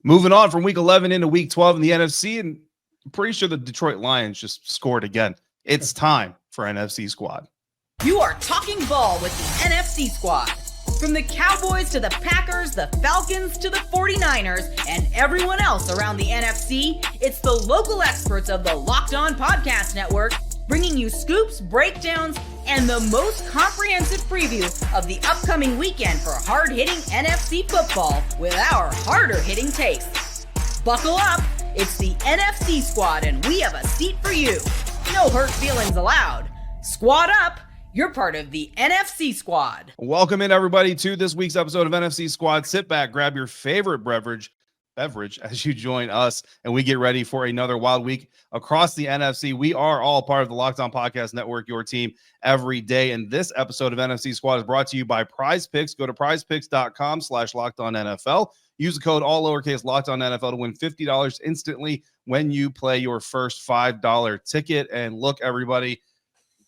Moving on from week 11 into week 12 in the NFC, and I'm pretty sure the Detroit Lions just scored again. It's time for NFC Squad. You are talking ball with the NFC Squad. From the Cowboys to the Packers, the Falcons to the 49ers, and everyone else around the NFC, it's the local experts of the Locked On Podcast Network bringing you scoops, breakdowns, and the most comprehensive preview of the upcoming weekend for hard-hitting NFC football with our harder-hitting takes. Buckle up, it's the NFC Squad, and we have a seat for you. No hurt feelings allowed. Squad up, you're part of the NFC Squad. Welcome in, everybody, to this week's episode of NFC Squad. Sit back, grab your favorite beverage as you join us, and we get ready for another wild week across the NFC. We are all part of the Locked On Podcast Network, your team every day. And this episode of NFC Squad is brought to you by Prize Picks. Go to prizepicks.com/LockedOnNFL. Use the code all lowercase LockedOnNFL to win $50 instantly when you play your first $5 ticket. And look, everybody,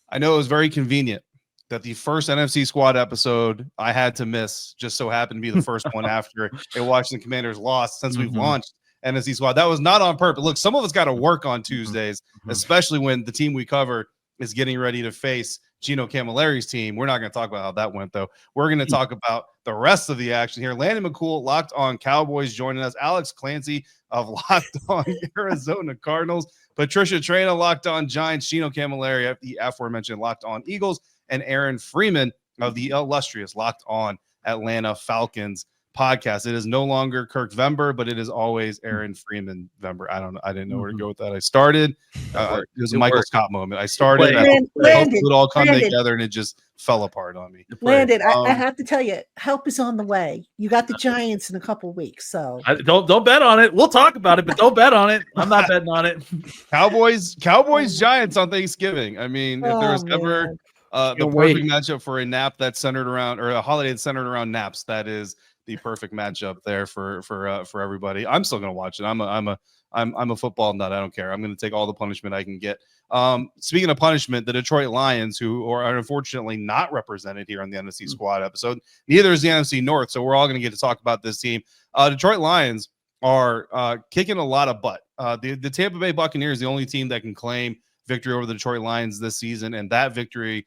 I know it was very convenient that the first NFC Squad episode I had to miss just so happened to be the first one after a Washington Commanders lost since we've launched NFC Squad. That was not on purpose. Look, some of us got to work on Tuesdays, especially when the team we cover is getting ready to face Gino Camilleri's team. We're not going to talk about how that went, though. We're going to talk about the rest of the action here. Landon McCool, Locked On Cowboys, joining us. Alex Clancy of Locked On Arizona Cardinals. Patricia Traina, Locked On Giants. Gino Camilleri, the aforementioned Locked On Eagles. And Aaron Freeman of the illustrious Locked On Atlanta Falcons podcast. It is no longer Kirk Vember, but it is always Aaron Freeman Vember. I don't know. I didn't know where to go with that. I started. It was a Michael Scott moment. I started. It would all come together, and it just fell apart on me. Landon, I have to tell you, help is on the way. You got the Giants in a couple weeks, so don't bet on it. We'll talk about it, but don't bet on it. I'm not betting on it. Cowboys, Giants on Thanksgiving. I mean, if there's ever the perfect matchup for a nap that's centered around, or a holiday that's centered around naps, that is the perfect matchup there for everybody. I'm still gonna watch it. I'm a football nut. I don't care. I'm gonna take all the punishment I can get. Speaking of punishment, the Detroit Lions, who are unfortunately not represented here on the NFC Squad episode, neither is the NFC North. So we're all gonna get to talk about this team. Detroit Lions are kicking a lot of butt. The Tampa Bay Buccaneers, the only team that can claim victory over the Detroit Lions this season, and that victory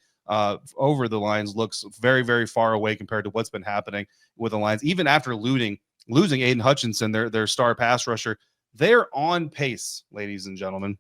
over the Lions looks very, very far away compared to what's been happening with the Lions. Even after losing Aiden Hutchinson, their star pass rusher, they're on pace, ladies and gentlemen,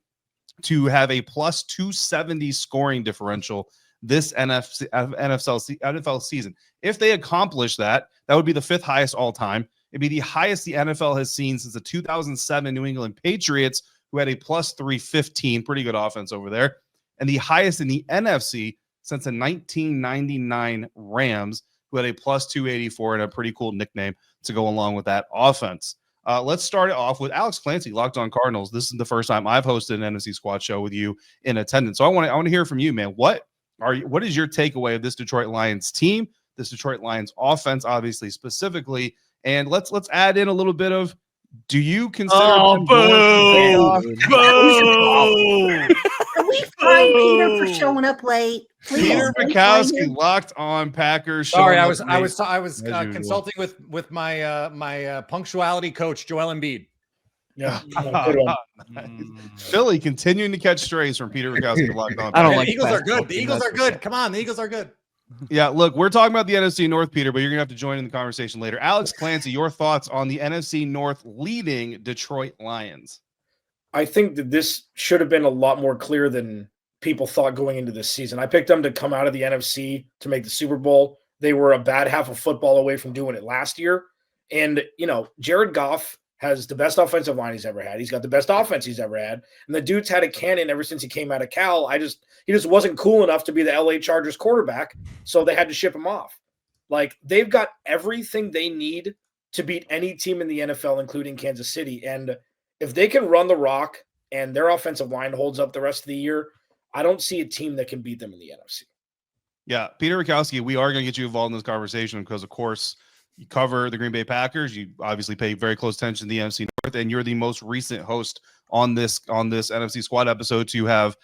to have a plus 270 scoring differential this NFL season. If they accomplish that, that would be the fifth highest all time. It'd be the highest the NFL has seen since the 2007 New England Patriots, who had a plus 315, pretty good offense over there, and the highest in the NFC since the 1999 Rams, who had a plus 284 and a pretty cool nickname to go along with that offense. Let's start it off with Alex Clancy, Locked On Cardinals. This is the first time I've hosted an NFC Squad show with you in attendance. So I want to hear from you, man. What is your takeaway of this Detroit Lions team, this Detroit Lions offense, obviously specifically? And let's add in a little bit of, do you consider boo! Can we find Peter for showing up late? Please. Peter Bukowski, Locked On Packers. Sorry, I was consulting with my punctuality coach, Joel Embiid. Yeah, Philly continuing to catch strays from Peter Bukowski, Locked On. I don't like the Eagles are good. The Eagles are good. Come on, the Eagles are good. Yeah, look, we're talking about the NFC North, Peter, but you're going to have to join in the conversation later. Alex Clancy, your thoughts on the NFC North leading Detroit Lions? I think that this should have been a lot more clear than people thought going into this season. I picked them to come out of the NFC to make the Super Bowl. They were a bad half of football away from doing it last year. And, Jared Goff has the best offensive line he's ever had. He's got the best offense he's ever had. And the dude's had a cannon ever since he came out of Cal. He just wasn't cool enough to be the LA Chargers quarterback, so they had to ship him off. Like, they've got everything they need to beat any team in the NFL, including Kansas City. And if they can run the rock and their offensive line holds up the rest of the year, I don't see a team that can beat them in the NFC. Yeah, Peter Bukowski, we are going to get you involved in this conversation because, of course, you cover the Green Bay Packers. You obviously pay very close attention to the NFC North, and you're the most recent host on this NFC Squad episode to have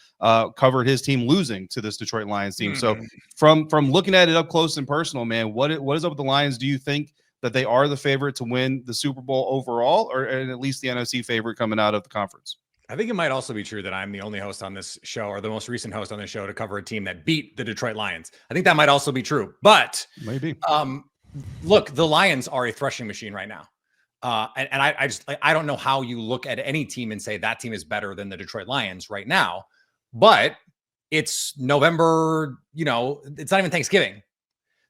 covered his team losing to this Detroit Lions team. So from looking at it up close and personal, man, what is up with the Lions? Do you think that they are the favorite to win the Super Bowl overall, or at least the NFC favorite coming out of the conference? I think it might also be true that I'm the only host on this show, or the most recent host on this show, to cover a team that beat the Detroit Lions. I think that might also be true, but maybe. Look, the Lions are a threshing machine right now. And I don't know how you look at any team and say that team is better than the Detroit Lions right now, but it's November, it's not even Thanksgiving.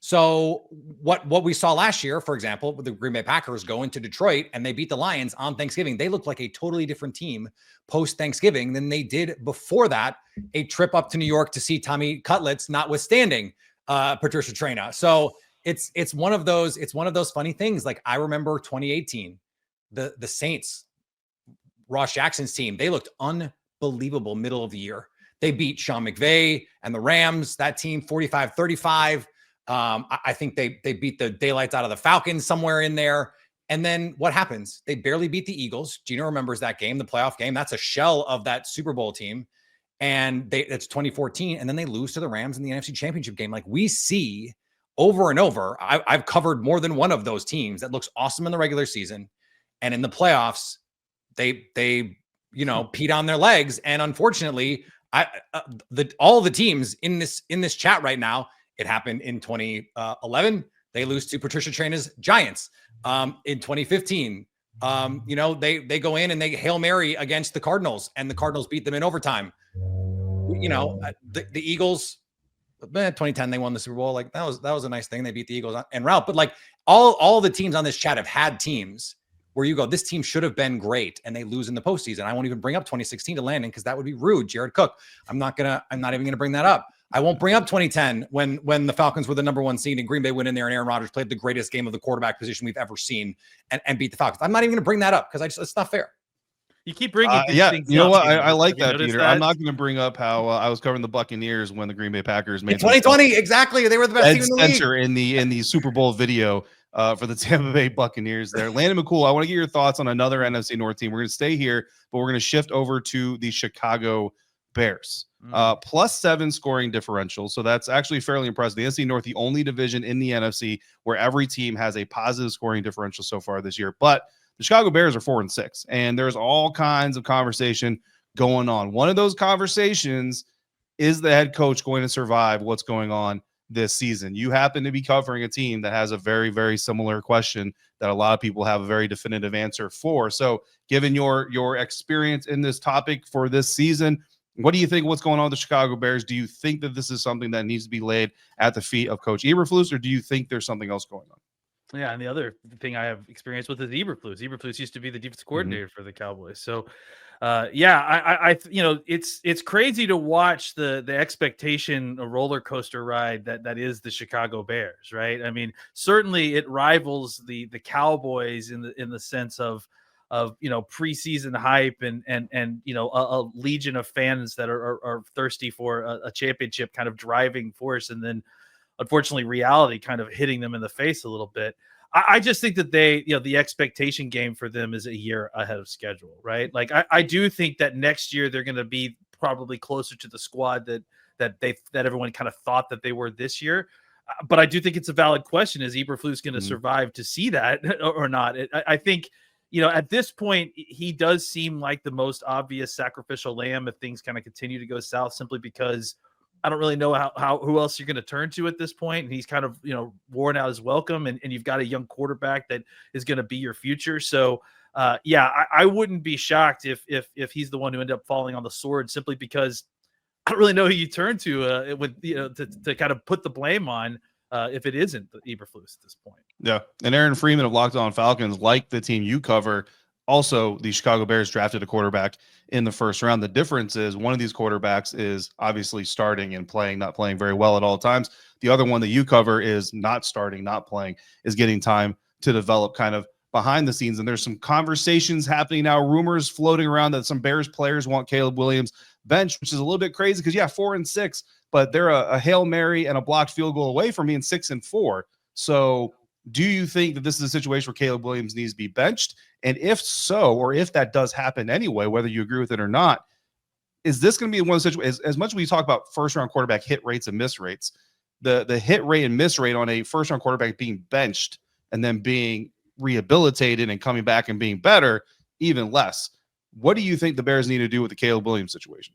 So what we saw last year, for example, with the Green Bay Packers go into Detroit and they beat the Lions on Thanksgiving, they looked like a totally different team post Thanksgiving than they did before that, a trip up to New York to see Tommy Cutlets, notwithstanding Patricia Traina. So it's one of those funny things. Like, I remember 2018, the Saints, Ross Jackson's team, they looked unbelievable middle of the year. They beat Sean McVay and the Rams, that team 45-35. I think they beat the daylights out of the Falcons somewhere in there. And then what happens? They barely beat the Eagles. Gino remembers that game, the playoff game. That's a shell of that Super Bowl team. And it's 2014. And then they lose to the Rams in the NFC Championship game. Like, we see over and over, I've covered more than one of those teams that looks awesome in the regular season. And in the playoffs, they peed on their legs. And unfortunately, all the teams in this chat right now, it happened in 2011. They lose to Patricia Traina's Giants. In 2015, they go in and they Hail Mary against the Cardinals, and the Cardinals beat them in overtime. The Eagles, 2010, they won the Super Bowl. Like, that was a nice thing. They beat the Eagles en route. But like, all the teams on this chat have had teams where you go, this team should have been great, and they lose in the postseason. I won't even bring up 2016 to Landon because that would be rude. Jared Cook. I'm not even gonna bring that up. I won't bring up 2010 when the Falcons were the number 1 seed and Green Bay went in there and Aaron Rodgers played the greatest game of the quarterback position we've ever seen and beat the Falcons. I'm not even going to bring that up because it's not fair. You keep bringing things you know up, what? I like that, Peter. That? I'm not going to bring up how I was covering the Buccaneers when the Green Bay Packers made in 2020. Exactly, they were the best team in the league. in the Super Bowl video for the Tampa Bay Buccaneers. There, Landon McCool. I want to get your thoughts on another NFC North team. We're going to stay here, but we're going to shift over to the Chicago Bears. +7 scoring differential. So that's actually fairly impressive. The NFC North, the only division in the NFC where every team has a positive scoring differential so far this year. But the Chicago Bears are 4-6, and there's all kinds of conversation going on. One of those conversations is the head coach going to survive what's going on this season? You happen to be covering a team that has a very, very similar question that a lot of people have a very definitive answer for. So given your experience in this topic for this season, what do you think what's going on with the Chicago Bears? Do you think that this is something that needs to be laid at the feet of Coach Eberflus, or do you think there's something else going on? Yeah, and the other thing I have experience with is Eberflus. Eberflus used to be the defense coordinator for the Cowboys. So, it's crazy to watch the expectation, a roller coaster ride that is the Chicago Bears, right? I mean, certainly it rivals the Cowboys in the sense of preseason hype and a legion of fans that are thirsty for a championship kind of driving force, and then unfortunately reality kind of hitting them in the face a little bit. I just think that the expectation game for them is a year ahead of schedule, right? Like I do think that next year they're going to be probably closer to the squad that everyone kind of thought that they were this year. But I do think it's a valid question: is Eberflus going to survive to see that or not? I think, at this point, he does seem like the most obvious sacrificial lamb if things kind of continue to go south, simply because I don't really know who else you're going to turn to at this point. And he's kind of, worn out his welcome, and you've got a young quarterback that is going to be your future. So, I wouldn't be shocked if he's the one who ended up falling on the sword, simply because I don't really know who you turn to to kind of put the blame on if it isn't the Eberflus at this point. Yeah. And Aaron Freeman of Locked On Falcons, like the team you cover, also the Chicago Bears drafted a quarterback in the first round. The difference is one of these quarterbacks is obviously starting and playing, not playing very well at all times. The other one that you cover is not starting, not playing, is getting time to develop kind of behind the scenes. And there's some conversations happening now, rumors floating around that some Bears players want Caleb Williams bench, which is a little bit crazy because 4-6, but they're a Hail Mary and a blocked field goal away from being 6-4. So do you think that this is a situation where Caleb Williams needs to be benched? And if so, or if that does happen anyway, whether you agree with it or not, is this going to be one of the situations, as much as we talk about first-round quarterback hit rates and miss rates, the hit rate and miss rate on a first-round quarterback being benched and then being rehabilitated and coming back and being better, even less. What do you think the Bears need to do with the Caleb Williams situation?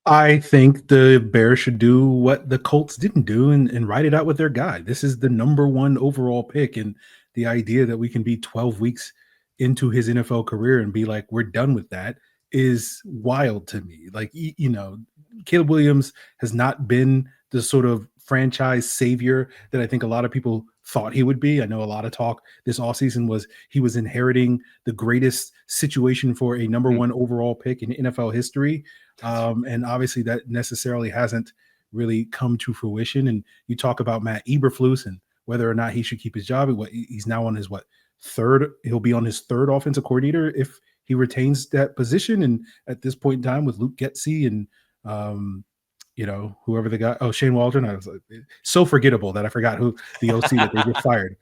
I think the Bears should do what the Colts didn't do and ride it out with their guy. This is the number 1 overall pick. And the idea that we can be 12 weeks into his NFL career and be like, we're done with that is wild to me. Like, you know, Caleb Williams has not been the sort of franchise savior that I think a lot of people thought he would be. I know a lot of talk this offseason was he was inheriting the greatest situation for a number 1 overall pick in NFL history. And obviously that necessarily hasn't really come to fruition. And you talk about Matt Eberflus and whether or not he should keep his job. He's now on his third. He'll be on his 3rd offensive coordinator if he retains that position. And at this point in time with Luke Getsy and you know, whoever the guy, Shane Waldron, I was like, so forgettable that I forgot who the OC that they just fired.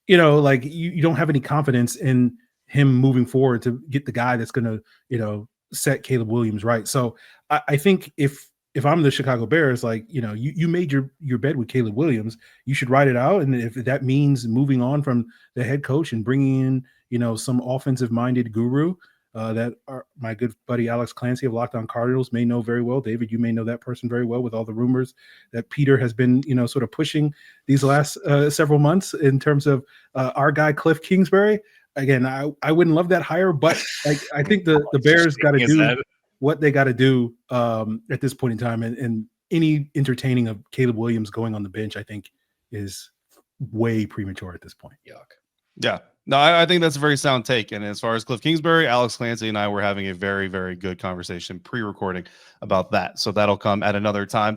You know, like you don't have any confidence in him moving forward to get the guy that's going to, you know, set Caleb Williams right. So I think if I'm the Chicago Bears, like, you know, you made your bed with Caleb Williams, you should ride it out. And if that means moving on from the head coach and bringing in, you know, some offensive minded guru that my good buddy Alex Clancy of Locked On Cardinals may know very well. David, you may know that person very well with all the rumors that Peter has been, you know, sort of pushing these last several months in terms of our guy Cliff Kingsbury. Again, I wouldn't love that hire, but I think the Bears got to do what they got to do at this point in time. And any entertaining of Caleb Williams going on the bench, I think, is way premature at this point. Yuck. Yeah. No, I think that's a very sound take. And as far as Cliff Kingsbury, Alex Clancy and I were having a very, very good conversation pre-recording about that. So that'll come at another time.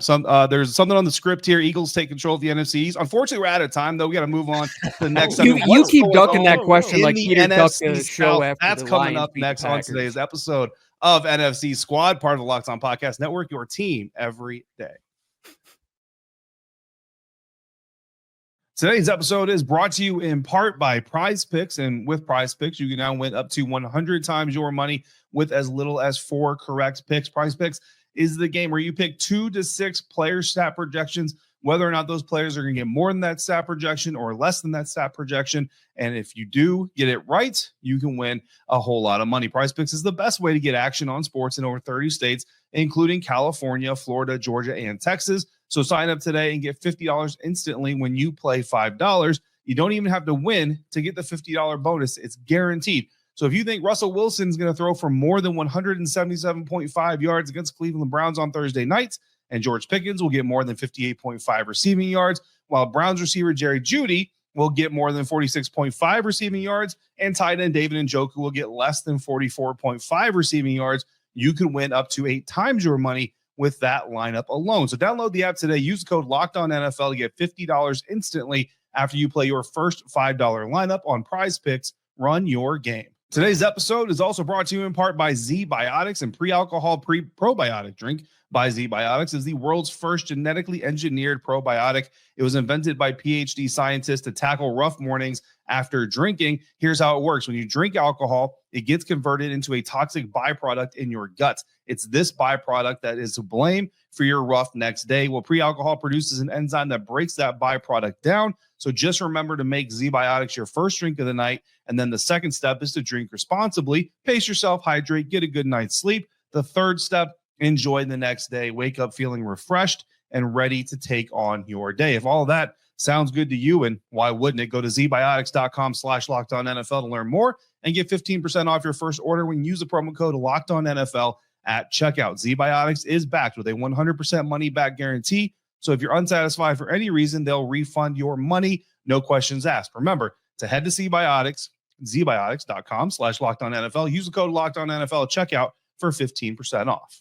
There's something on the script here. Eagles take control of the NFCs. Unfortunately, we're out of time, though. We got to move on to the next segment. You keep ducking that question like Peter ducked the NFC show South. after That's the coming Lions up beat next the on Packers. today's episode of NFC Squad, part of the Locked On Podcast Network, your team every day. Today's episode is brought to you in part by Prize Picks, and with Prize Picks, you can now win up to 100 times your money with as little as 4 correct picks. Prize Picks is the game where you pick 2 to 6 player stat projections, whether or not those players are going to get more than that stat projection or less than that stat projection. And if you do get it right, you can win a whole lot of money. Prize Picks is the best way to get action on sports in over 30 states, including California, Florida, Georgia, and Texas. So sign up today and get $50 instantly when you play $5. You don't even have to win to get the $50 bonus. It's guaranteed. So if you think Russell Wilson is going to throw for more than 177.5 yards against Cleveland Browns on Thursday nights, and George Pickens will get more than 58.5 receiving yards, while Browns receiver Jerry Jeudy will get more than 46.5 receiving yards, and tight end David Njoku will get less than 44.5 receiving yards, you can win up to 8 times your money with that lineup alone. So download the app today. Use the code LOCKEDONNFL to get $50 instantly after you play your first $5 lineup on Prize Picks. Run your game. Today's episode is also brought to you in part by Zbiotics, and pre-alcohol probiotic drink by Zbiotics is the world's first genetically engineered probiotic. It was invented by PhD scientists to tackle rough mornings after drinking. Here's how it works. When you drink alcohol, it gets converted into a toxic byproduct in your guts. It's this byproduct that is to blame for your rough next day. Well, pre-alcohol produces an enzyme that breaks that byproduct down. So just remember to make Zbiotics your first drink of the night. And then the second step is to drink responsibly. Pace yourself, hydrate, get a good night's sleep. The third step, enjoy the next day. Wake up feeling refreshed and ready to take on your day. If all of that sounds good to you, and why wouldn't it, go to zbiotics.com/LockedOnNFL to learn more and get 15% off your first order when you use the promo code LockedOnNFL at checkout. Zbiotics is backed with a 100% money back guarantee. So if you're unsatisfied for any reason, they'll refund your money. No questions asked. Remember to head to zbiotics.com/LockedOnNFL. Use the code LockedOnNFL at checkout for 15% off.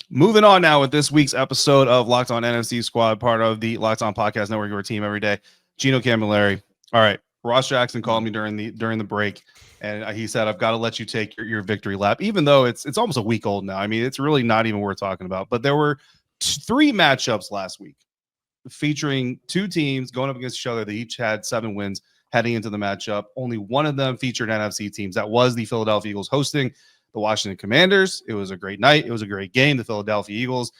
Moving on now with this week's episode of Locked On NFC Squad, part of the Locked On Podcast Network, your team every day. Gino Camilleri. All right. Ross Jackson called me during the break, and he said, I've got to let you take your victory lap, even though it's almost a week old now. I mean, it's really not even worth talking about. But there were 3 matchups last week featuring 2 teams going up against each other. They each had 7 wins heading into the matchup. Only one of them featured NFC teams. That was the Philadelphia Eagles hosting the Washington Commanders. It was a great night. It was a great game. The Philadelphia Eagles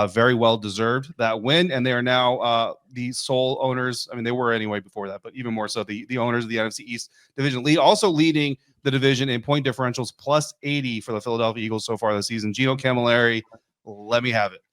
very well deserved that win, and they are now the sole owners. I mean, they were anyway before that, but even more so the owners of the NFC East division lead, also leading the division in point differentials, plus 80 for the Philadelphia Eagles so far this season. Gino Camilleri, let me have it.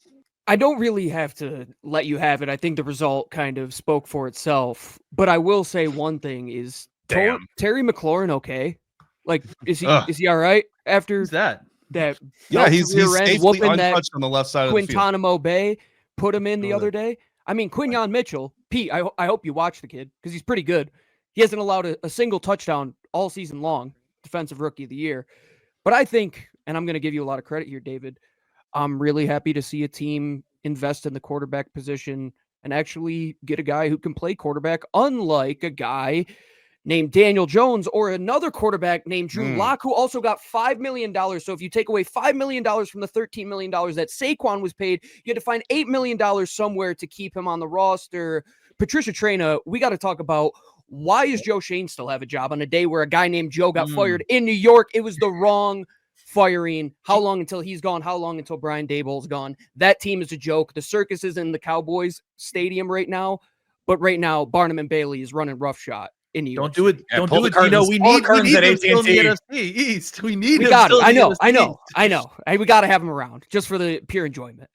I don't really have to let you have it. I think the result kind of spoke for itself. But I will say one thing is Terry McLaurin okay? Like, is he all right after that? Yeah, he's safely untouched on the left side of the field. Guantanamo Bay put him in the other day. I mean, Quinyon Mitchell, Pete, I hope you watch the kid because he's pretty good. He hasn't allowed a single touchdown all season long, defensive rookie of the year. But I think, and I'm going to give you a lot of credit here, David, I'm really happy to see a team invest in the quarterback position and actually get a guy who can play quarterback, unlike a guy named Daniel Jones or another quarterback named Drew Lock, who also got $5 million. So if you take away $5 million from the $13 million that Sa'Quon was paid, you had to find $8 million somewhere to keep him on the roster. Patricia Traina, we got to talk about why is Joe Shane still have a job on a day where a guy named Joe got fired in New York? It was the wrong firing. How long until he's gone? How long until Brian Daboll's gone? That team is a joke. The circus is in the Cowboys stadium right now, but right now Barnum and Bailey is running roughshod in New York. Don't do it. Yeah, don't do it. We need them still in the NFC East. We got it. I know. We got to have them around just for the pure enjoyment.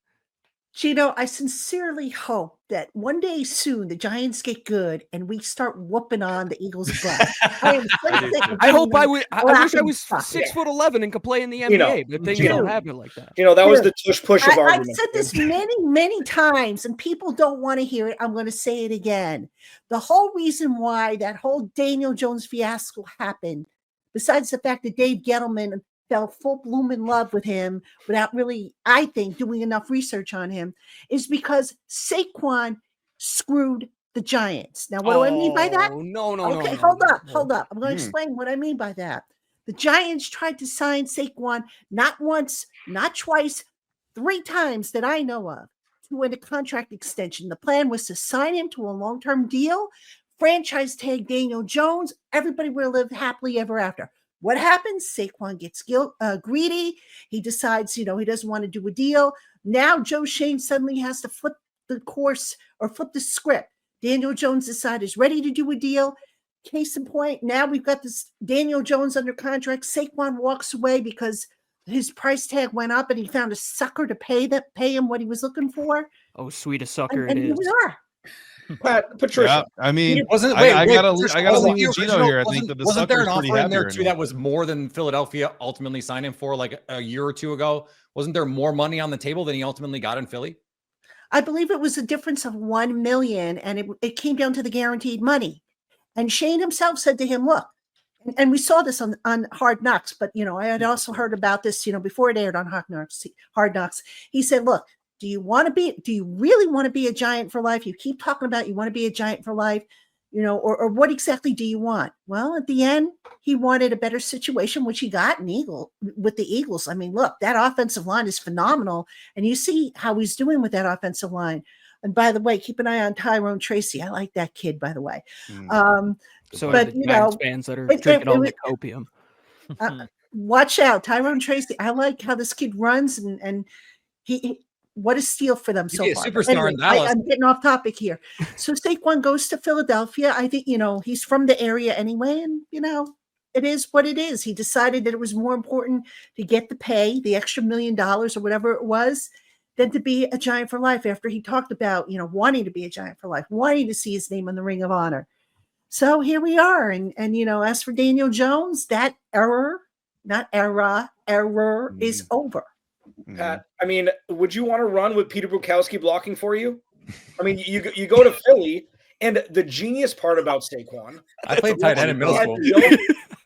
Gino, I sincerely hope that one day soon the Giants get good and we start whooping on the Eagles' butt. I hope I wish I was 6'11" and could play in the NBA, but things don't happen like that. That was the push of argument. I've said this many times, and people don't want to hear it. I'm going to say it again. The whole reason why that whole Daniel Jones fiasco happened, besides the fact that Dave Gettleman fell full bloom in love with him without really, I think, doing enough research on him, is because Sa'Quon screwed the Giants. Now, what do I mean by that? No. Okay, hold up. I'm going to explain what I mean by that. The Giants tried to sign Sa'Quon not once, not twice, 3 times that I know of to win a contract extension. The plan was to sign him to a long-term deal, franchise tag Daniel Jones. Everybody will live happily ever after. What happens? Sa'Quon gets greedy. He decides, he doesn't want to do a deal. Now Joe Shane suddenly has to flip the course or flip the script. Daniel Jones decides he's ready to do a deal. Case in point, now we've got this Daniel Jones under contract. Sa'Quon walks away because his price tag went up and he found a sucker to pay him what he was looking for. Oh, sweet a sucker and it here is. we are. Patricia. Yeah, I mean, I gotta leave you Gino here. I think that wasn't there an offer in there too that was more than Philadelphia ultimately signed him for like a year or two ago? Wasn't there more money on the table than he ultimately got in Philly? I believe it was a difference of $1 million, and it came down to the guaranteed money. And Shane himself said to him, "Look," and we saw this on Hard Knocks, but I had also heard about this, before it aired on Hard Knocks. He said, "Look, do you really want to be a Giant for life? You keep talking about you want to be a Giant for life, or what exactly do you want?" Well, at the end, he wanted a better situation, which he got with the Eagles. I mean, look, that offensive line is phenomenal, and you see how he's doing with that offensive line. And by the way, keep an eye on Tyrone Tracy. I like that kid, by the way. So but the Giants fans that are drinking all the opium. Watch out, Tyrone Tracy. I like how this kid runs, and he what a steal for them so far. Superstar in Dallas. I'm getting off topic here. So Sa'Quon goes to Philadelphia. I think, he's from the area anyway. And, it is what it is. He decided that it was more important to get the pay, the extra $1 million or whatever it was, than to be a Giant for life after he talked about, wanting to be a Giant for life, wanting to see his name on the Ring of Honor. So here we are. And as for Daniel Jones, that error is over. Pat, I mean, would you want to run with Peter Bukowski blocking for you? I mean, you go to Philly, and the genius part about Sa'Quon, I played tight end in middle school.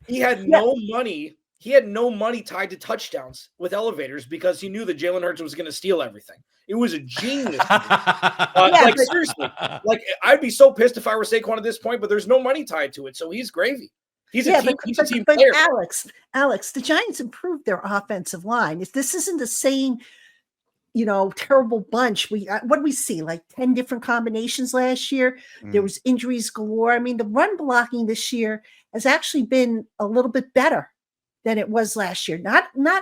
He had no money. He had no money tied to touchdowns with elevators because he knew that Jalen Hurts was going to steal everything. It was a genius. Seriously, I'd be so pissed if I were Sa'Quon at this point, but there's no money tied to it, so he's gravy. He's a team player. Alex, the Giants improved their offensive line. If this isn't the same, terrible bunch, what did we see? Like 10 different combinations last year. There was injuries galore. I mean, the run blocking this year has actually been a little bit better than it was last year. Not to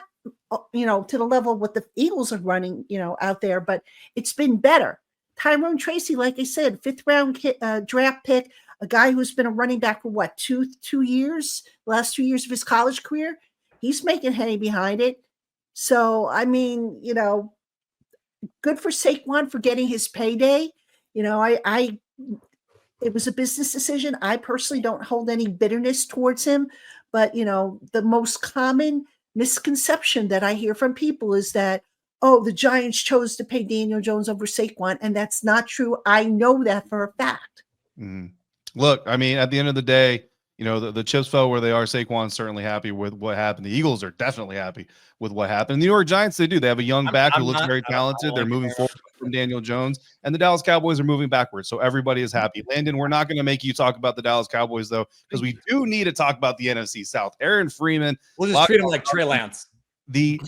the level what the Eagles are running, out there, but it's been better. Tyrone Tracy, like I said, 5th round draft pick, a guy who's been a running back for what, two years, last 2 years of his college career. He's making hay behind it. So, I mean, good for Sa'Quon for getting his payday. It was a business decision. I personally don't hold any bitterness towards him, but the most common misconception that I hear from people is that, oh, the Giants chose to pay Daniel Jones over Sa'Quon, and that's not true. I know that for a fact. Mm-hmm. Look, I mean, at the end of the day, the chips fell where they are. Saquon's certainly happy with what happened. The Eagles are definitely happy with what happened. The New York Giants, they do. They have a young back who looks very talented. They're moving forward from Daniel Jones, and the Dallas Cowboys are moving backwards. So everybody is happy. Landon, we're not going to make you talk about the Dallas Cowboys, though, because we do need to talk about the NFC South. Aaron Freeman. We'll just treat him like Trey Lance. The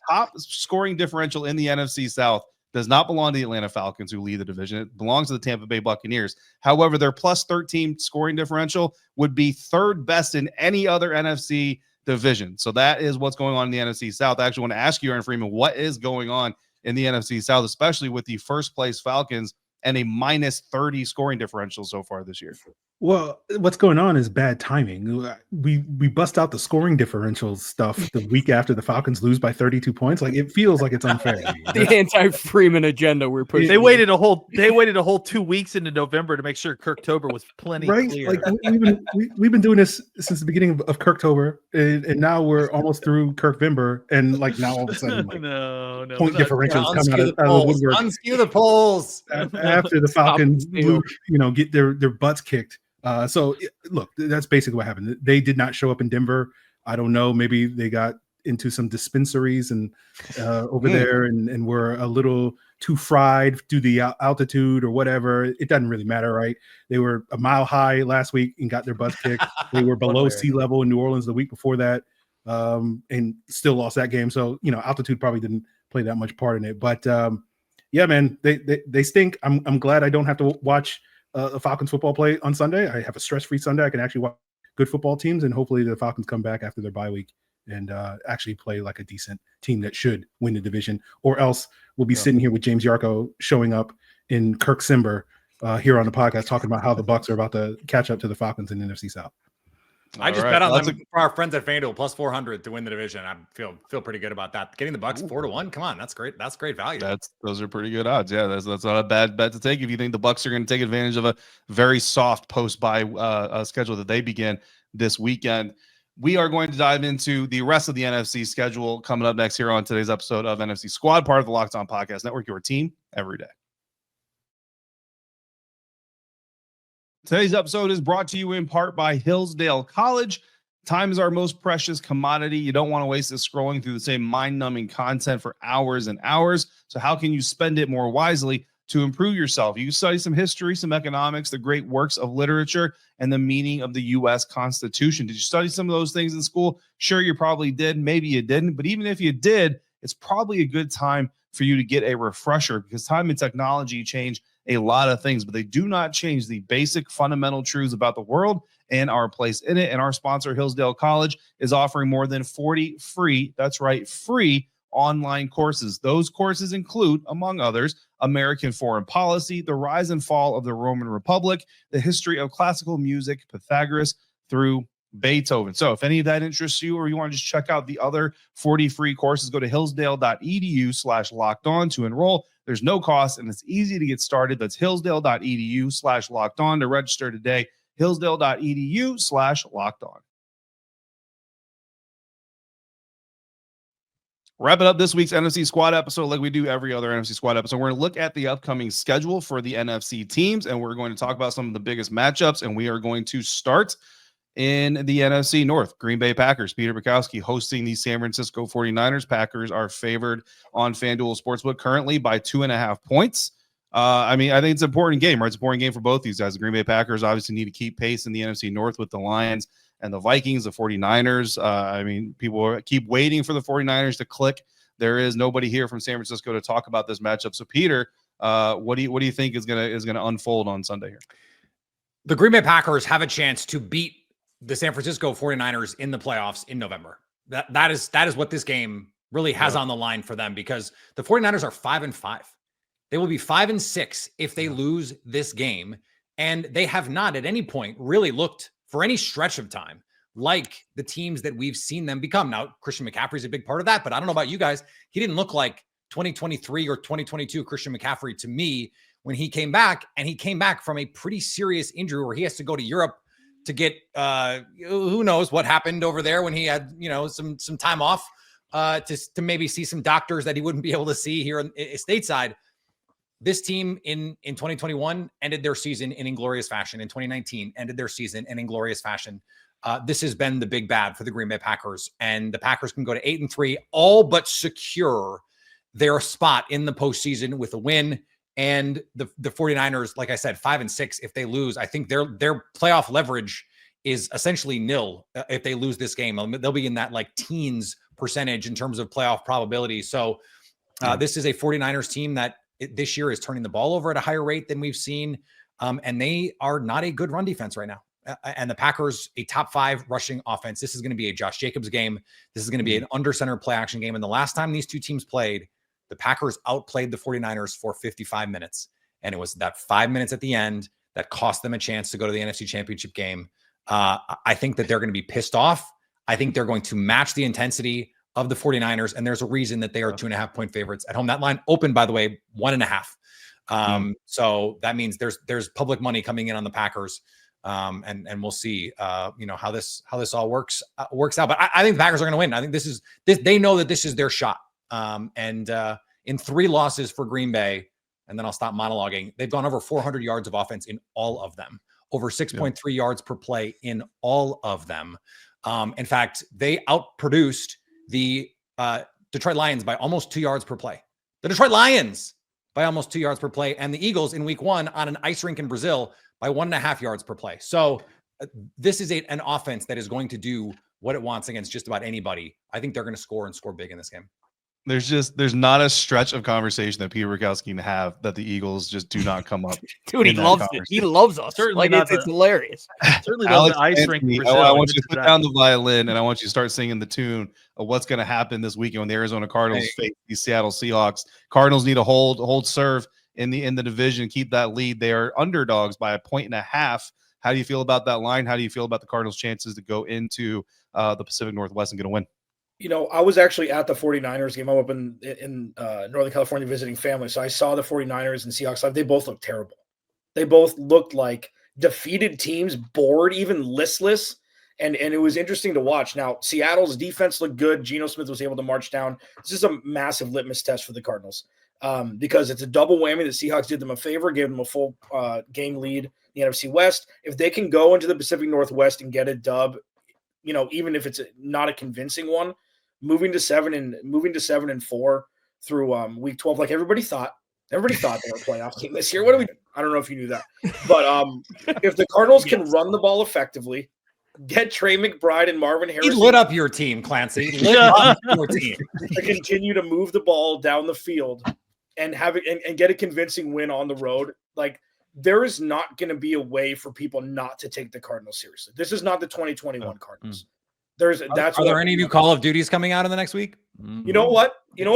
top scoring differential in the NFC South does not belong to the Atlanta Falcons, who lead the division. It belongs to the Tampa Bay Buccaneers. However, their plus 13 scoring differential would be 3rd best in any other NFC division. So that is what's going on in the NFC South. I actually want to ask you, Aaron Freeman, what is going on in the NFC South, especially with the first place Falcons and a minus 30 scoring differential so far this year? Well, what's going on is bad timing. We bust out the scoring differential stuff the week after the Falcons lose by 32 points. Like, it feels like it's unfair. The anti-Freeman agenda we're pushing. They waited a whole 2 weeks into November to make sure Kirktober was plenty clear. Like, we've been doing this since the beginning of Kirktober, and now we're almost through Kirkvember, and like now all of a sudden, like, no point differentials come out of the woodwork. Unskew the polls after the Falcons, get their butts kicked. So look, that's basically what happened. They did not show up in Denver. I don't know. Maybe they got into some dispensaries and over there and were a little too fried due to the altitude or whatever. It doesn't really matter, right? They were a mile high last week and got their butts kicked. They were below sea level in New Orleans the week before that, and still lost that game. So, altitude probably didn't play that much part in it. But yeah, man, they stink. I'm glad I don't have to watch the Falcons football play on Sunday. I have a stress-free Sunday. I can actually watch good football teams, and hopefully the Falcons come back after their bye week and actually play like a decent team that should win the division, or else we'll be sitting here with James Yarko showing up in Kirk Simber here on the podcast talking about how the Bucs are about to catch up to the Falcons in the NFC South. I just bet on them for our friends at FanDuel plus 400 to win the division. I feel pretty good about that. Getting the Bucs 4-1. Come on, that's great. That's great value. Those are pretty good odds. Yeah, that's not a bad bet to take if you think the Bucs are going to take advantage of a very soft post-bye schedule that they begin this weekend. We are going to dive into the rest of the NFC schedule coming up next here on today's episode of NFC Squad, part of the Locked On Podcast Network, your team every day. Today's episode is brought to you in part by Hillsdale College. Time is our most precious commodity. You don't want to waste it scrolling through the same mind-numbing content for hours and hours. So how can you spend it more wisely to improve yourself? You study some history, some economics, the great works of literature, and the meaning of the U.S. Constitution. Did you study some of those things in school? Sure, you probably did. Maybe you didn't. But even if you did, it's probably a good time for you to get a refresher, because time and technology change a lot of things, but they do not change the basic fundamental truths about the world and our place in it. And our sponsor, Hillsdale College, is offering more than 40 free, that's right, free online courses. Those courses include, among others, American foreign policy, the rise and fall of the Roman Republic, the history of classical music, Pythagoras through Beethoven. So if any of that interests you, or you want to just check out the other 40 free courses, go to hillsdale.edu/lockedon to enroll. There's no cost, and it's easy to get started. That's hillsdale.edu/lockedon to register today. hillsdale.edu/lockedon. Wrapping up this week's NFC Squad episode like we do every other NFC Squad episode. We're going to look at the upcoming schedule for the NFC teams, and we're going to talk about some of the biggest matchups, and we are going to start in the NFC North. Green Bay Packers, Peter Bukowski hosting the San Francisco 49ers. Packers are favored on FanDuel Sportsbook currently by 2.5 points. I think it's an important game, right? It's an important game for both these guys. The Green Bay Packers obviously need to keep pace in the NFC North with the Lions and the Vikings, the 49ers. People keep waiting for the 49ers to click. There is nobody here from San Francisco to talk about this matchup. So, Peter, what do you think is gonna unfold on Sunday here? The Green Bay Packers have a chance to beat the San Francisco 49ers in the playoffs in November. That is what this game really has on the line for them, because the 49ers are 5-5. They will be 5-6 if they lose this game. And they have not at any point really looked for any stretch of time like the teams that we've seen them become. Now, Christian McCaffrey is a big part of that, but I don't know about you guys. He didn't look like 2023 or 2022 Christian McCaffrey to me when he came back, and he came back from a pretty serious injury where he has to go to Europe to get who knows what happened over there when he had, some time off to maybe see some doctors that he wouldn't be able to see here in stateside. This team in 2021 ended their season in inglorious fashion. In 2019 ended their season in inglorious fashion. This has been the big bad for the Green Bay Packers, and the Packers can go to 8-3, all but secure their spot in the postseason with a win. And the 49ers, like I said, 5-6. If they lose, I think their playoff leverage is essentially nil. If they lose this game, they'll be in that like teens percentage in terms of playoff probability. So this is a 49ers team that this year is turning the ball over at a higher rate than we've seen. And they are not a good run defense right now. And the Packers, a top 5 rushing offense. This is going to be a Josh Jacobs game. This is going to be an under center play action game. And the last time these two teams played, the Packers outplayed the 49ers for 55 minutes. And it was that 5 minutes at the end that cost them a chance to go to the NFC Championship game. I think that they're going to be pissed off. I think they're going to match the intensity of the 49ers. And there's a reason that they are 2.5-point favorites at home. That line opened, by the way, 1.5. So that means there's public money coming in on the Packers. And we'll see, how this all works out. But I think the Packers are going to win. I think they know that this is their shot. And in 3 losses for Green Bay, and then I'll stop monologuing, they've gone over 400 yards of offense in all of them, over 6.3 yards per play in all of them. In fact, they outproduced the Detroit Lions by almost 2 yards per play. The Detroit Lions by almost 2 yards per play, and the Eagles in week 1 on an ice rink in Brazil by 1.5 yards per play. So this is an offense that is going to do what it wants against just about anybody. I think they're going to score and score big in this game. There's not a stretch of conversation that Peter Rukowski can have that the Eagles just do not come up. Dude, he loves it. He loves us. Certainly it's hilarious. Certainly not the ice rink. I want you to put down the violin, and I want you to start singing the tune of what's going to happen this weekend when the Arizona Cardinals face the Seattle Seahawks. Cardinals need to hold serve in the division, keep that lead. They are underdogs by 1.5. How do you feel about that line? How do you feel about the Cardinals' chances to go into the Pacific Northwest and get a win? I was actually at the 49ers game. I'm up in Northern California visiting family. So I saw the 49ers and Seahawks live. They both looked terrible. They both looked like defeated teams, bored, even listless. And it was interesting to watch. Now, Seattle's defense looked good. Geno Smith was able to march down. This is a massive litmus test for the Cardinals because it's a double whammy. The Seahawks did them a favor, gave them a full game lead in the NFC West. If they can go into the Pacific Northwest and get a dub, even if it's not a convincing one, moving to 7-4 through week 12, like everybody thought they were a playoff team this year. I don't know if you knew that, but if the Cardinals can run the ball effectively, get Trey McBride and Marvin Harrison. He lit up your team, Clancy. Lit up your team. To continue to move the ball down the field and have it and get a convincing win on the road, like there is not going to be a way for people not to take the Cardinals seriously. This is not the 2021 Cardinals. Are there any new Call of Duties coming out in the next week? You know what, Peter?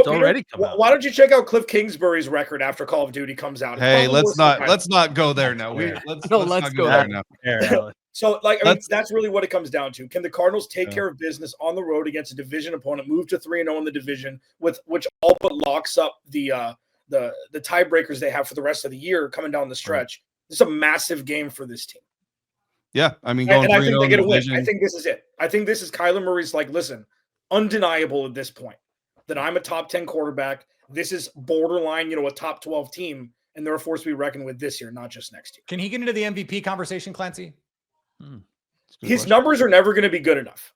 Why don't you check out Cliff Kingsbury's record after Call of Duty comes out? Hey, let's not go there now. Let's not go there now. So, that's really what it comes down to. Can the Cardinals take care of business on the road against a division opponent, move to 3-0 in the division, which all but locks up the tiebreakers they have for the rest of the year coming down the stretch? This is a massive game for this team. Yeah, I mean, I think they get a win. I think this is it. I think this is Kyler Murray's listen, undeniable at this point that I'm a top 10 quarterback. This is borderline, a top 12 team, and they're a force to be reckoned with this year, not just next year. Can he get into the MVP conversation, Clancy? His numbers are never going to be good enough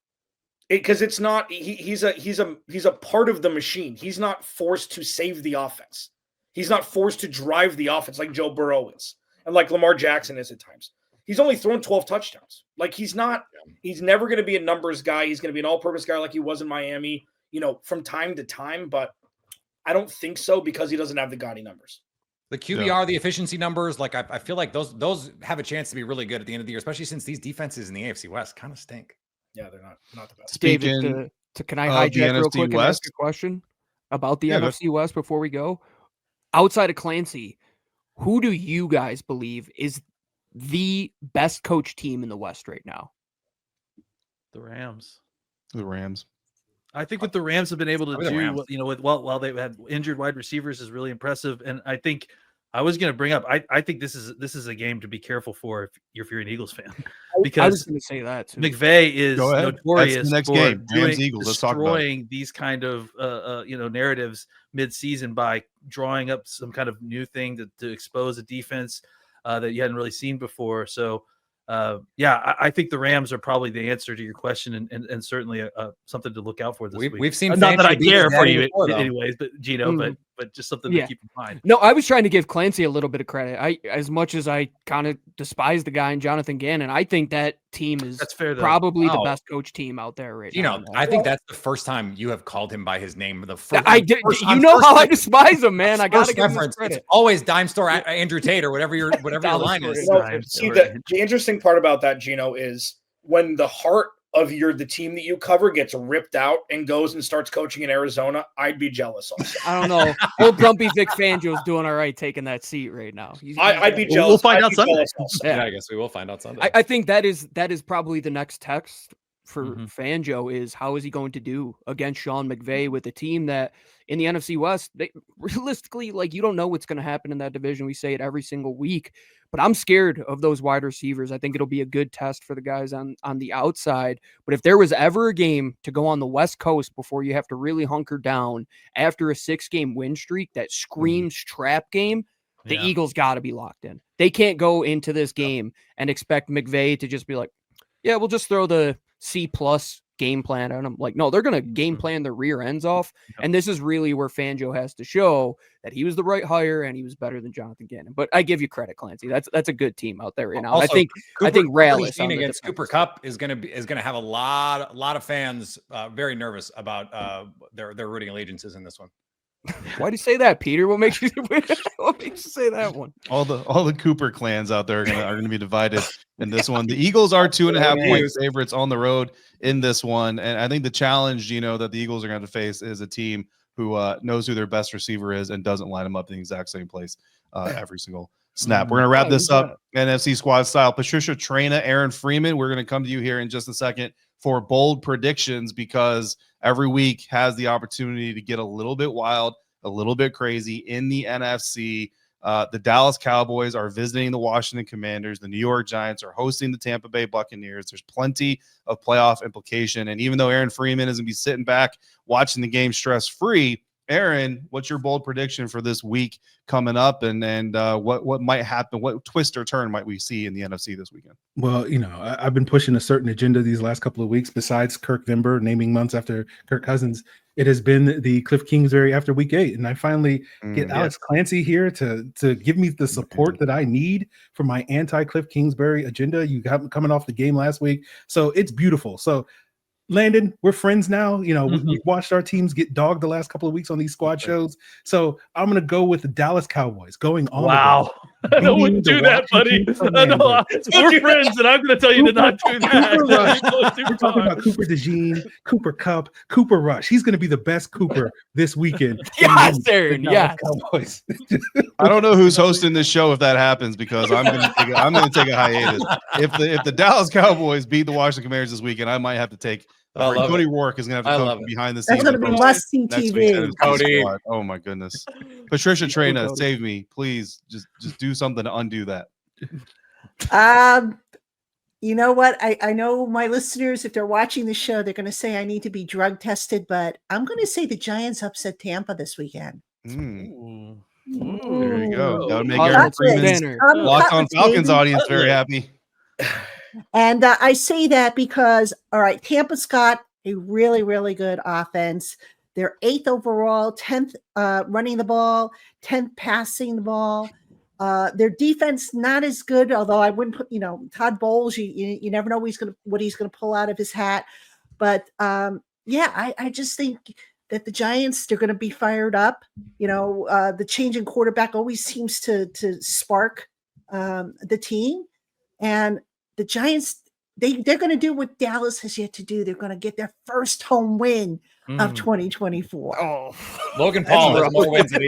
because it's not. He's a part of the machine. He's not forced to save the offense. He's not forced to drive the offense like Joe Burrow is and like Lamar Jackson is at times. He's only thrown 12 touchdowns. He's never going to be a numbers guy. He's going to be an all-purpose guy like he was in Miami, from time to time, but I don't think so because he doesn't have the gaudy numbers. The QBR, the efficiency numbers, like I feel like those have a chance to be really good at the end of the year, especially since these defenses in the AFC West kind of stink. Yeah, they're not the best. David, can I hijack real quick and ask a question about the NFC West before we go? Outside of Clancy, who do you guys believe is the best coach team in the West right now? The Rams. The Rams. I think what the Rams have been able to do, while they've had injured wide receivers, is really impressive. And I think I was going to bring up, I think this is a game to be careful for if you're an Eagles fan, because I was going to say that too. McVay is notorious for destroying these kind of narratives mid-season by drawing up some kind of new thing to expose a defense that you hadn't really seen before. So. I think the Rams are probably the answer to your question, and certainly something to look out for this week. We've seen not that I care for you anyways, but Gino, but just something to keep in mind. No, I was trying to give Clancy a little bit of credit. As much as I kind of despise the guy in Jonathan Gannon, I think that team is probably the best coach team out there right now. I think that's the first time you have called him by his name. The first, I did. You know how I despise him, man. I got to give him credit. It's always dime store Andrew Tate or whatever your line is. See, the interesting part about that, Gino, is when the heart of the team that you cover gets ripped out and goes and starts coaching in Arizona, I'd be jealous also. I don't know. Old grumpy Vic Fangio's doing all right taking that seat right now. I'd be jealous. We'll find out Sunday. Yeah, I guess we will find out Sunday. I think that is probably the next text for Fangio is how is he going to do against Sean McVay with a team that in the NFC West, realistically, like, you don't know what's going to happen in that division. We say it every single week, but I'm scared of those wide receivers. I think it'll be a good test for the guys on the outside. But if there was ever a game to go on the West Coast before you have to really hunker down after a 6-game win streak that screams trap game, the Eagles got to be locked in. They can't go into this game and expect McVay to just be like, yeah, we'll just throw the C+ game plan. And I'm like, no, they're going to game plan their rear ends off. And this is really where Fangio has to show that he was the right hire and he was better than Jonathan Gannon. But I give you credit, Clancy. That's a good team out there right now. Also, I think Rallis against Cooper Kupp is going to have a lot of fans very nervous about their rooting allegiances in this one. Why do you say that, Peter? What makes you say that one? All the Cooper clans out there are gonna be divided in this one. The Eagles are 2.5-point favorites on the road in this one, and I think the challenge, that the Eagles are going to face is a team who knows who their best receiver is and doesn't line them up in the exact same place every single snap. We're gonna wrap this up NFC Squad style. Patricia Traina, Aaron Freeman. We're gonna come to you here in just a second for bold predictions, because every week has the opportunity to get a little bit wild, a little bit crazy in the NFC. The Dallas Cowboys are visiting the Washington Commanders. The New York Giants are hosting the Tampa Bay Buccaneers. There's plenty of playoff implication. And even though Aaron Freeman is going to be sitting back watching the game stress-free, Aaron, what's your bold prediction for this week coming up, and what might happen? What twist or turn might we see in the NFC this weekend? Well, I've been pushing a certain agenda these last couple of weeks. Besides Kirk Vimber naming months after Kirk Cousins, it has been the Cliff Kingsbury after Week 8, and I finally get Alex Clancy here to give me the support that I need for my anti-Cliff Kingsbury agenda. You got coming off the game last week, so it's beautiful. So, Landon, we're friends now. We watched our teams get dogged the last couple of weeks on these squad shows. So I'm going to go with the Dallas Cowboys going on. Wow. I wouldn't do that, buddy. We're friends, and I'm going to tell you to not do that. We're talking about Cooper DeJean, Cooper Kupp, Cooper Rush. He's going to be the best Cooper this weekend. Yes, Aaron. Yes. Cowboys. I don't know who's hosting this show if that happens, because I'm going to take a hiatus. If the Dallas Cowboys beat the Washington Commanders this weekend, I might have to take. Cody Rourke is going to have to come behind the scenes. That's going to be must-see TV. Cody. Oh my goodness. Patricia Traina, save me, please. Just do something to undo that. You know what? I know my listeners, if they're watching the show, they're going to say I need to be drug tested, but I'm going to say the Giants upset Tampa this weekend. There you go. That would make Aaron Freeman's Locked On Falcons audience very happy. And I say that because, all right, Tampa's got a really, really good offense. They're 8th overall, 10th running the ball, 10th passing the ball. Their defense not as good, although I wouldn't put, Todd Bowles, you never know what he's going to pull out of his hat. But I just think that the Giants, they're going to be fired up. The change in quarterback always seems to spark the team. And the Giants, they're going to do what Dallas has yet to do. They're going to get their first home win of 2024. Oh, Logan Paul has more wins than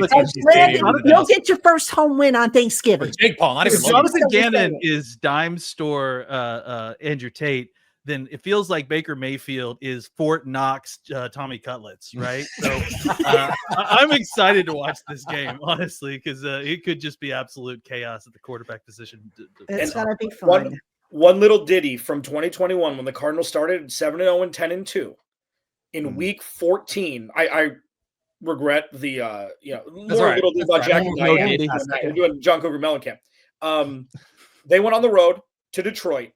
You'll get your first home win on Thanksgiving. Jake Paul, not even Jonathan Gannon is dime store Andrew Tate. Then it feels like Baker Mayfield is Fort Knox Tommy Cutlets, right? So I'm excited to watch this game, honestly, because it could just be absolute chaos at the quarterback position. It's going to be fun. One little ditty from 2021 when the Cardinals started 7-0 and 10-2. In week 14, I regret the little bit about Jack and Diane doing John Cougar Mellencamp. They went on the road to Detroit,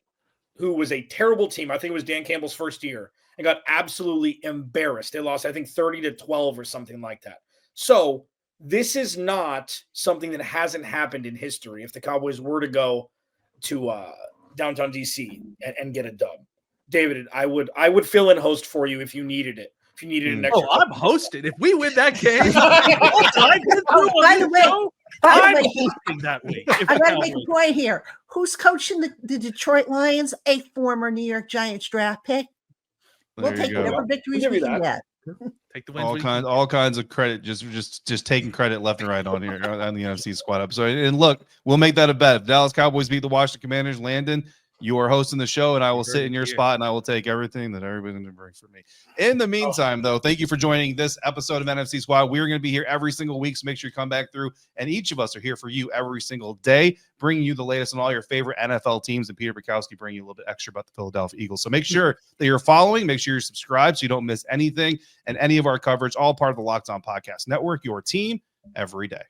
who was a terrible team. I think it was Dan Campbell's first year, and got absolutely embarrassed. They lost, I think, 30-12 or something like that. So this is not something that hasn't happened in history. If the Cowboys were to go to downtown DC and get a dub, David, I would fill in host for you if you needed it. If you needed an extra. Oh, I'm hosting. If we win that game, I'm hosting that week. I got to make a point here. Who's coaching the Detroit Lions? A former New York Giants draft pick. We'll take whatever victories we can get. Take the wins. All kinds of credit, just taking credit left and right on here on the NFC Squad episode. And look, we'll make that a bet. If Dallas Cowboys beat the Washington Commanders, Landon, you are hosting the show, and I will sit in your spot, and I will take everything that everybody's going to bring for me. In the meantime, though, thank you for joining this episode of NFC Squad. We're going to be here every single week, so make sure you come back through. And each of us are here for you every single day, bringing you the latest on all your favorite NFL teams. And Peter Bukowski bringing you a little bit extra about the Philadelphia Eagles. So make sure that you're following. Make sure you're subscribed so you don't miss anything and any of our coverage, all part of the Locked On Podcast Network, your team every day.